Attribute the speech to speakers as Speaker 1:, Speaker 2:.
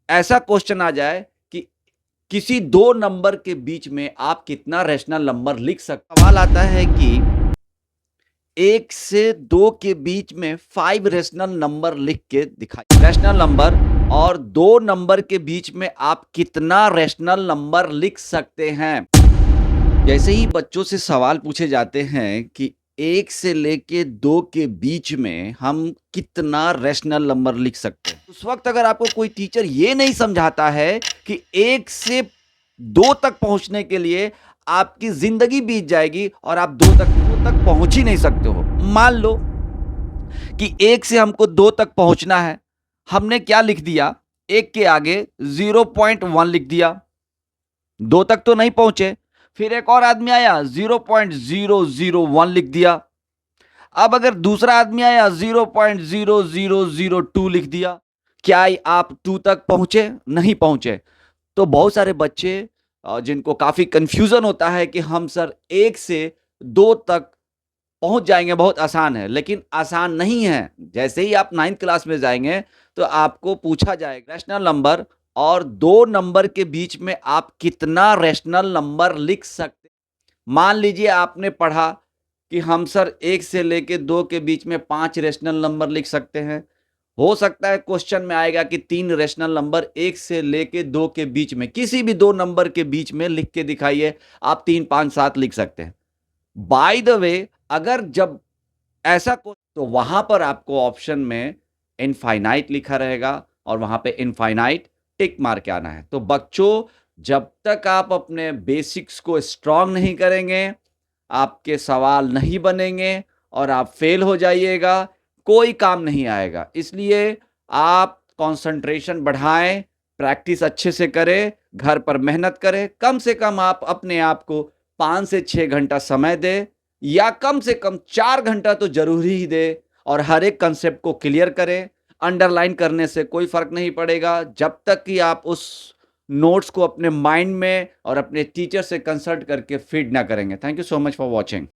Speaker 1: ऐसा क्वेश्चन आ जाए कि किसी दो नंबर के बीच में आप कितना रैशनल नंबर लिख सकते। सवाल आता है कि 1 से 2 के बीच में 5 रैशनल नंबर लिख के दिखाइए। रैशनल नंबर और 2 नंबर के बीच में आप कितना रैशनल नंबर लिख सकते हैं। जैसे ही बच्चों से सवाल पूछे जाते हैं कि 1 से लेके 2 के बीच में हम कितना रैशनल नंबर लिख सकते हैं, उस वक्त अगर आपको कोई टीचर ये नहीं समझाता है कि 1 से 2 तक पहुंचने के लिए आपकी जिंदगी बीत जाएगी और आप 2 तक पहुंच ही नहीं सकते हो। मान लो कि 1 से हमको 2 तक पहुंचना है, हमने क्या लिख दिया, 1 के आगे 0.1 लिख दिया, 2 तक तो नहीं पहुंचे। फिर एक और आदमी आया, 0.001 लिख दिया। अब अगर दूसरा आदमी आया, 0.0002 लिख दिया। क्या आप 2 तक पहुंचे? नहीं पहुंचे। तो बहुत सारे बच्चे जिनको काफी कंफ्यूजन होता है कि हम सर 1 से 2 तक पहुंच जाएंगे, बहुत आसान है, लेकिन आसान नहीं है। जैसे ही आप 9th क्लास में जाएंगे तो आपको पूछा जाएगा रैशनल नंबर और 2 नंबर के बीच में आप कितना रैशनल नंबर लिख सकते। मान लीजिए आपने पढ़ा कि हम सर 1 से लेके 2 के बीच में 5 रैशनल नंबर लिख सकते हैं। हो सकता है क्वेश्चन में आएगा कि 3 रैशनल नंबर 1 से लेके 2 के बीच में, किसी भी 2 नंबर के बीच में लिख के दिखाइए। आप 3, 5, 7 लिख सकते हैं। बाय द वे, अगर जब ऐसा तो वहां पर आपको ऑप्शन में इनफाइनाइट लिखा रहेगा और वहां पे इनफाइनाइट टिक मार के आना है। तो बच्चों, जब तक आप अपने बेसिक्स को स्ट्रांग नहीं करेंगे, आपके सवाल नहीं बनेंगे और आप फेल हो जाइएगा, कोई काम नहीं आएगा। इसलिए आप कंसंट्रेशन बढ़ाएं, प्रैक्टिस अच्छे से करें, घर पर मेहनत करें। कम से कम आप अपने आप को 5 से 6 घंटा समय दें, या कम से कम 4 घंटा तो जरूरी ही दे, और हर एक कंसेप्ट को क्लियर करें। अंडरलाइन करने से कोई फर्क नहीं पड़ेगा जब तक कि आप उस नोट्स को अपने माइंड में और अपने टीचर से कंसल्ट करके फीड ना करेंगे। Thank you so much for watching.